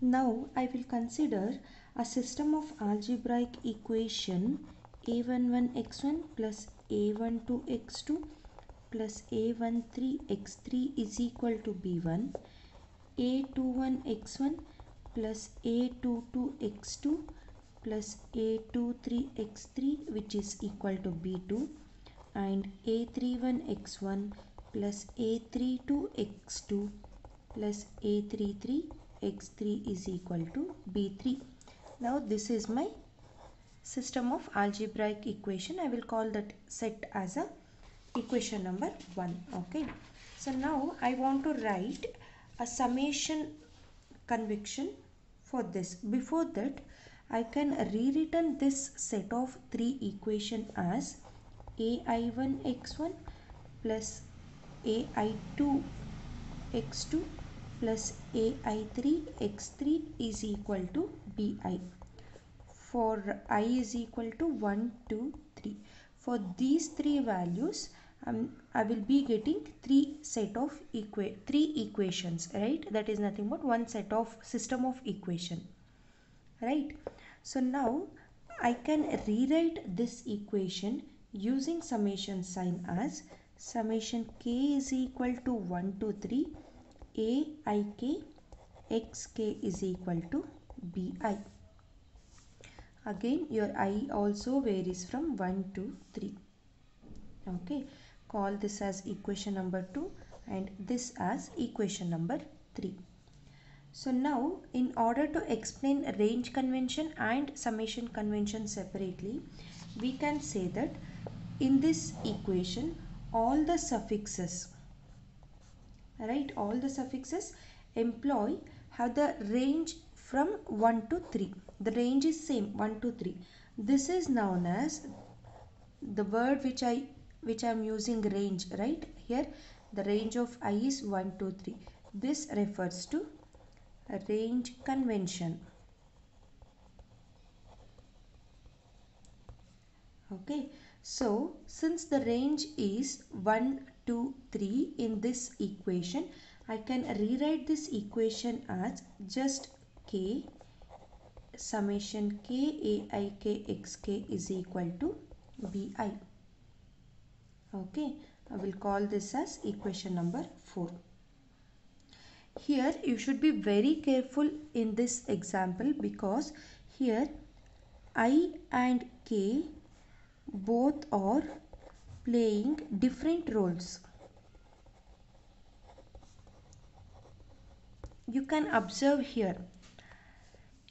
Now I will consider a system of algebraic equation a11x1 plus a12x2 plus a13x3 is equal to b1, a21x1 plus a22x2 plus a23x3 which is equal to b2, and a31x1 plus a32x2 plus a33x3 is equal to b3. Now this is my system of algebraic equation. I will call that set as a equation number 1. Okay, so now I want to write a summation convection for this. Before that, I can rewritten this set of 3 equation as ai1x1 plus ai2x2 plus ai3x3 is equal to bi. For I is equal to 1, 2, 3. For these 3 values, I will be getting 3 equations, right? That is nothing but one set of system of equation, right? So now I can rewrite this equation using summation sign as summation k is equal to 1 to 3 aik xk is equal to bi. Again your I also varies from 1 to 3. Okay, call this as equation number 2 and this as equation number 3. So now in order to explain range convention and summation convention separately, we can say that in this equation all the suffixes, right, all the suffixes employ have the range from 1 to 3. The range is same 1 to 3. This is known as the word which I am using range, right? Here the range of I is 1 to 3. This refers to a range convention. Okay, so since the range is 1 2 3 in this equation, I can rewrite this equation as just k summation k aik xk is equal to bi. Okay, I will call this as equation number 4. Here you should be very careful in this example because here I and k both are playing different roles. You can observe here.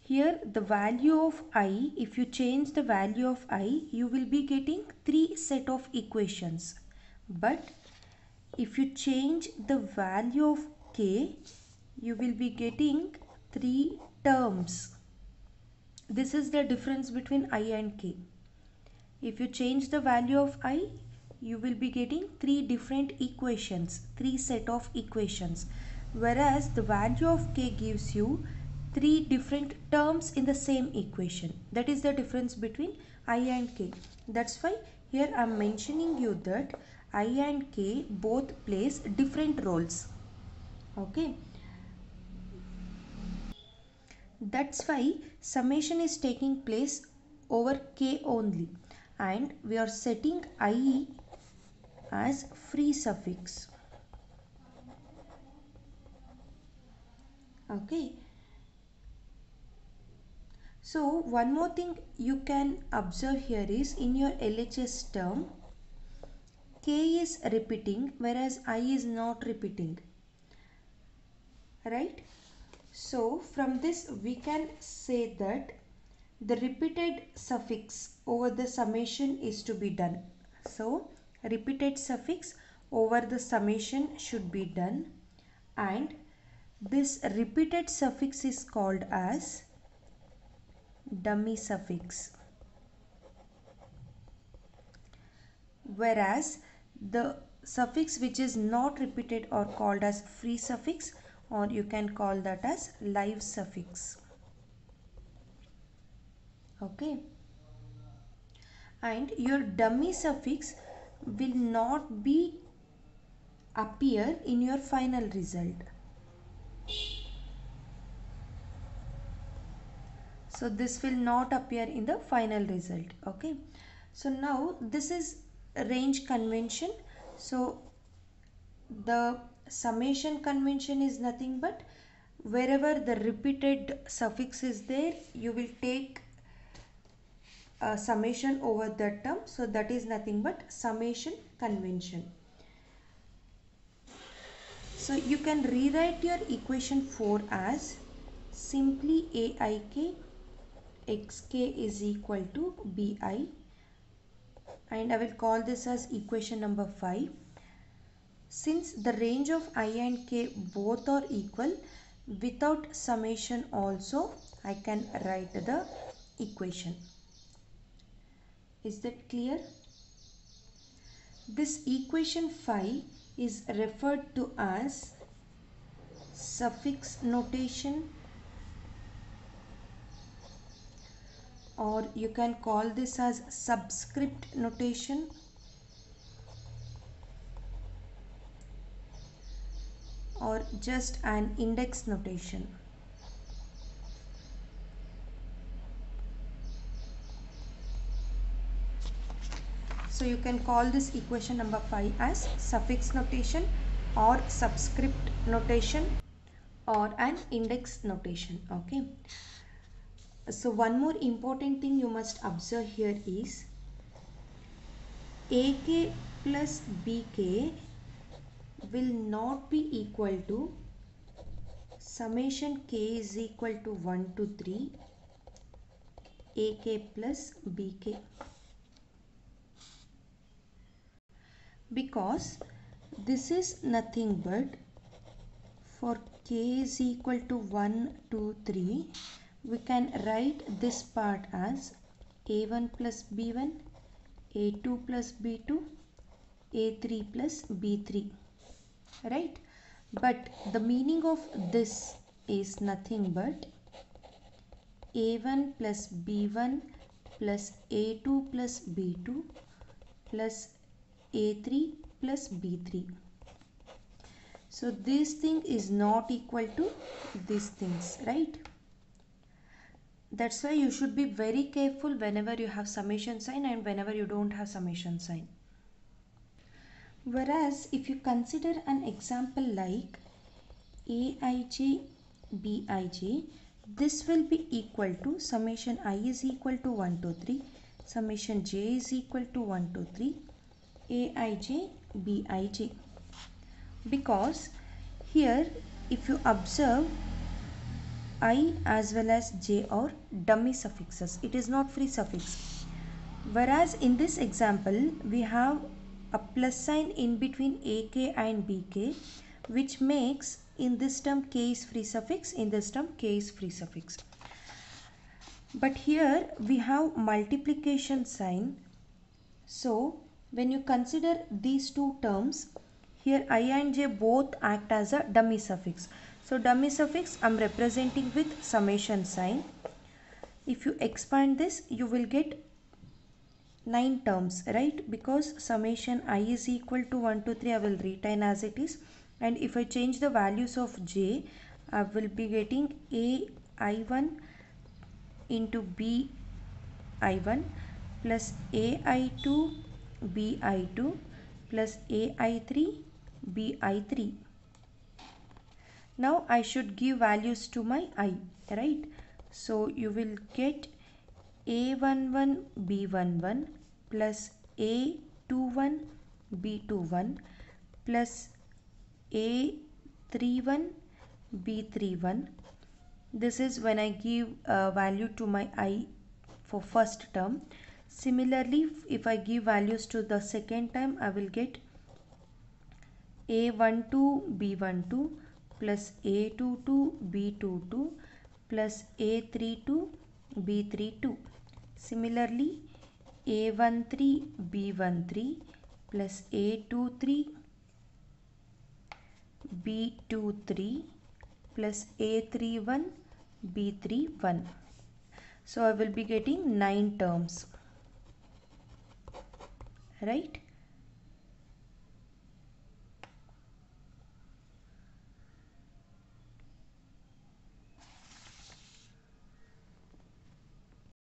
Here the value of I, if you change the value of I, you will be getting 3 set of equations. But if you change the value of k, you will be getting 3 terms. This is the difference between I and k. If you change the value of I, you will be getting 3 different equations, 3 set of equations. Whereas the value of k gives you 3 different terms in the same equation. That is the difference between I and k. That's why here I am mentioning you that I and k both plays different roles. Okay. That's why summation is taking place over k only, and we are setting I as free suffix. Okay. So one more thing you can observe here is in your LHS term, k is repeating whereas I is not repeating, right? So from this we can say that the repeated suffix over the summation is to be done. So repeated suffix over the summation should be done, and this repeated suffix is called as dummy suffix, whereas the suffix which is not repeated are called as free suffix, or you can call that as live suffix. Okay, and your dummy suffix will not be appear in your final result. So this will not appear in the final result. Okay, so now this is range convention. So the summation convention is nothing but wherever the repeated suffix is there, you will take a summation over that term. So that is nothing but summation convention. So you can rewrite your equation 4 as simply aik xk is equal to bi, and I will call this as equation number 5. Since the range of I and k both are equal, without summation also I can write the equation. Is that clear? This equation 5 is referred to as suffix notation, or you can call this as subscript notation, or just an index notation. So you can call this equation number 5 as suffix notation or subscript notation or an index notation. Okay. So one more important thing you must observe here is AK plus BK will not be equal to summation k is equal to 1 to 3 AK plus BK, because this is nothing but for k is equal to 1 to 3, we can write this part as A1 plus B1, A2 plus B2, A3 plus B3, right? But the meaning of this is nothing but A1 plus B1 plus A2 plus B2 plus A3 plus B3. So this thing is not equal to these things, right? That's why you should be very careful whenever you have summation sign and whenever you don't have summation sign. Whereas if you consider an example like Aij Bij, this will be equal to summation I is equal to 1 to 3, summation j is equal to 1 to 3, Aij Bij. Because here if you observe, I as well as j are dummy suffixes. It is not free suffix. Whereas in this example, we have a plus sign in between AK and BK, which makes in this term k is free suffix, in this term k is free suffix. But here we have multiplication sign. So when you consider these two terms, here I and j both act as a dummy suffix. So dummy suffix I am representing with summation sign. If you expand this, you will get 9 terms, right? Because summation I is equal to 1 to 3 I will retain as it is, and if I change the values of j, I will be getting ai1 into bi1 plus ai2 bi2 plus ai3 bi3. Now I should give values to my I, right? So you will get A11 B11 plus A21 B21 plus A31 B31. This is when I give a value to my I for first term. Similarly, if I give values to the second term, I will get A12 B12 plus A22 B22 plus A32 B32. Similarly, A13 B13 plus A23 B23 plus A31 B31. So I will be getting 9 terms, right?